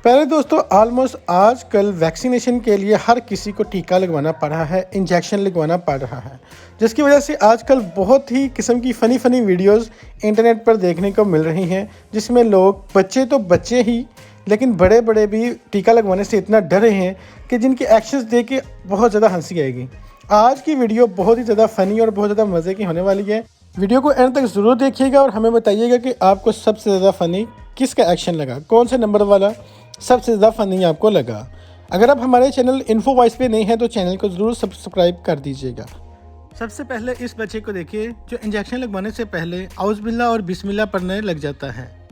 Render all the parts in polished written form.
पहले दोस्तों ऑलमोस्ट आजकल वैक्सीनेशन के लिए हर किसी को टीका लगवाना पड़ रहा है, इंजेक्शन लगवाना पड़ रहा है, जिसकी वजह से आजकल बहुत ही किस्म की फ़नी वीडियोस इंटरनेट पर देखने को मिल रही हैं, जिसमें लोग बच्चे तो बच्चे ही लेकिन बड़े बड़े भी टीका लगवाने से इतना डरे हैं कि जिनके एक्शंस देख के बहुत ज़्यादा हंसी आएगी। आज की वीडियो बहुत ही ज़्यादा फ़नी और बहुत ज़्यादा मज़े की होने वाली है। वीडियो को एंड तक ज़रूर देखिएगा और हमें बताइएगा कि आपको सबसे ज़्यादा फ़नी किसका एक्शन लगा, कौन से नंबर वाला सबसे ज़्यादा फ़नी आपको लगा। अगर आप हमारे चैनल इन्फो वॉइस पे नहीं हैं तो चैनल को ज़रूर सब्सक्राइब कर दीजिएगा। सबसे पहले इस बच्चे को देखिए जो इंजेक्शन लगवाने से पहले औज़ बिल्लाह और बिस्मिल्लाह पढ़ने लग जाता है।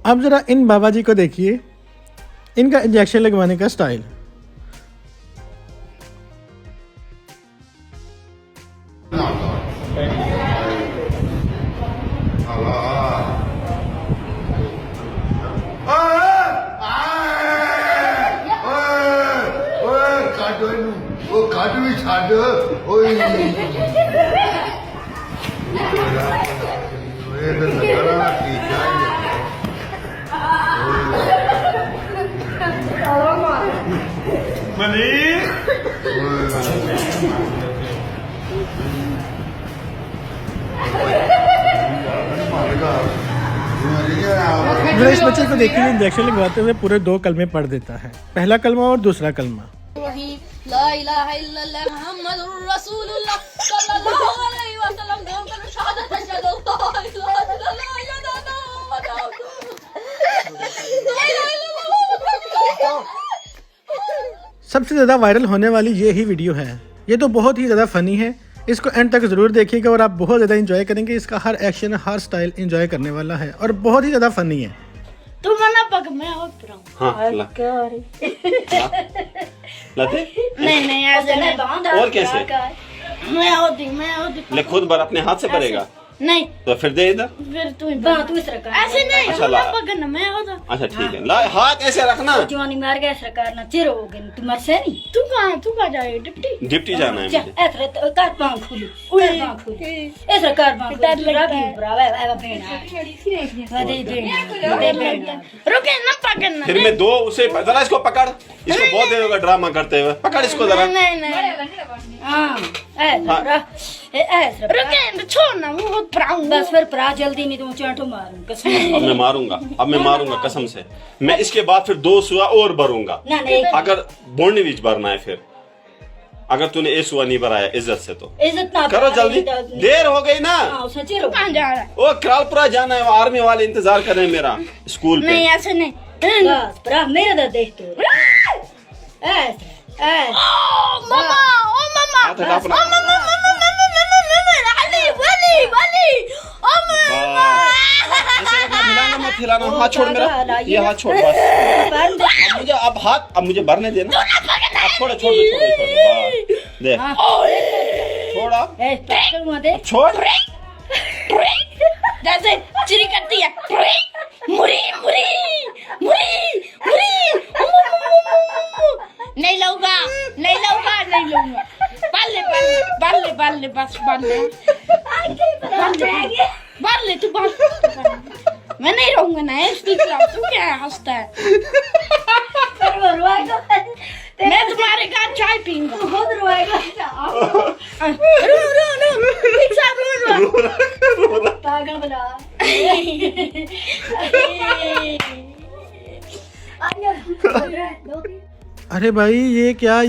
अब ज़रा इन बाबा जी को देखिए, इनका इंजेक्शन लगवाने का स्टाइल। इस बच्चे को देखिए इंजेक्शन लगवाते हुए पूरे 2 कलमे पढ़ देता है, पहला कलमा और दूसरा कलमा। ला इलाहा इल्लल्लाह मुहम्मदुर रसूलुल्लाह सल्लल्लाहु अलैहि वसल्लम दोनों शहादत अशहदु अल्ला इलाहा इल्लल्लाह। सबसे ज़्यादा वायरल होने वाली ये ही वीडियो है। ये तो बहुत ही ज़्यादा फ़नी है, इसको एंड तक ज़रूर देखिएगा और आप बहुत ज़्यादा इंजॉय करेंगे। इसका हर एक्शन हर स्टाइल इंजॉय करने वाला है और बहुत ही ज़्यादा फ़नी है। तू मना पक मैं और प्राऊं। हाँ ला। क्या रे? लाते? नहीं ऐसे नहीं। और कैसे? मैं होती ले खुद भर अपने हाथ से भरेगा? नहीं तो फिर दे इधर। फिर तू तू इस तरह कर। ऐसे नहीं अच्छा, ला। पकड़ना मैं होता। अच्छा ठीक है, ला हाथ ऐसे रखना। जवानी मार गया सरकार ना चिर हो गई तू मर से नहीं। तू कहाँ जाए डिप्टी? डिप्टी जाना है मुझे। ऐसे कर पांव खुली कर पांव खुली ऐसे कर पांव खुली राबी ब्रावा है बेना वादे बेना रुके ना पकड़ना। फिर मैं दो उसे जरा इसको पकड़, इसको बहुत देर होगा ड्रामा करते हुए। पकड़ इसको जरा। नहीं हां ऐसे रुके छोड़ना वो प्राऊं। बस फिर प्रा जल्दी नहीं तो चांटो मारूं कसम। अब मैं मारूंगा कसम से। मैं इसके बाद फिर 2 सुआ और भरूंगा। ना नहीं अगर बोलने बीच भरना है फिर, अगर तूने एक सुआ नहीं भराया इज्जत से तो इज्जत ना करो जल्दी, देर हो गई ना। सच्ची रो कहाँ जा रहा है? ओ करालपुरा जाना है, आर्मी वाले इंतजार कर रहे हैं मेरा स्कूल पे। नहीं ऐसे नहीं। बस प्रा मेरा दा देख तो ऐसे मामा हाथ हटा अपना। ऐसे हिलाना मत हाथ छोड़ मेरा, ये हाथ छोड़ बस। अब मुझे भरने देना। छोड़ दे छोड़ा छोड़। जैसे चिरी करती है मुरी मुरी मुरी मुरी। नहीं लूंगा बाले बस बाले तू मैं नहीं रहूंगा ना। तू क्या हंसता है? मैं तुम्हारे घर चाय पीऊंगा। पागल बना अरे भाई ये क्या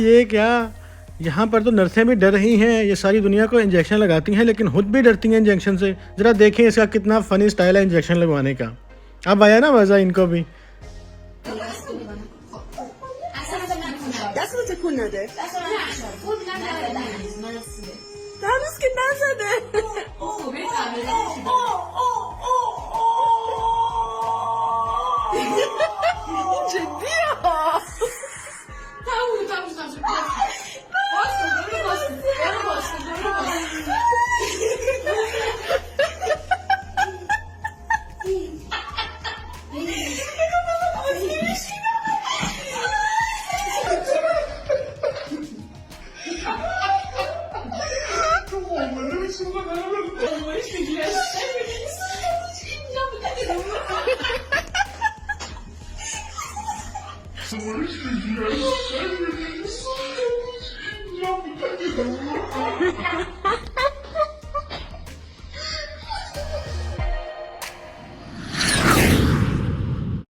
यहाँ पर तो नर्सें भी डर रही हैं। ये सारी दुनिया को इंजेक्शन लगाती हैं लेकिन खुद भी डरती हैं इंजेक्शन से। ज़रा देखें इसका कितना फ़नी स्टाइल है इंजेक्शन लगवाने का। अब आया ना मज़ा इनको भी। Não,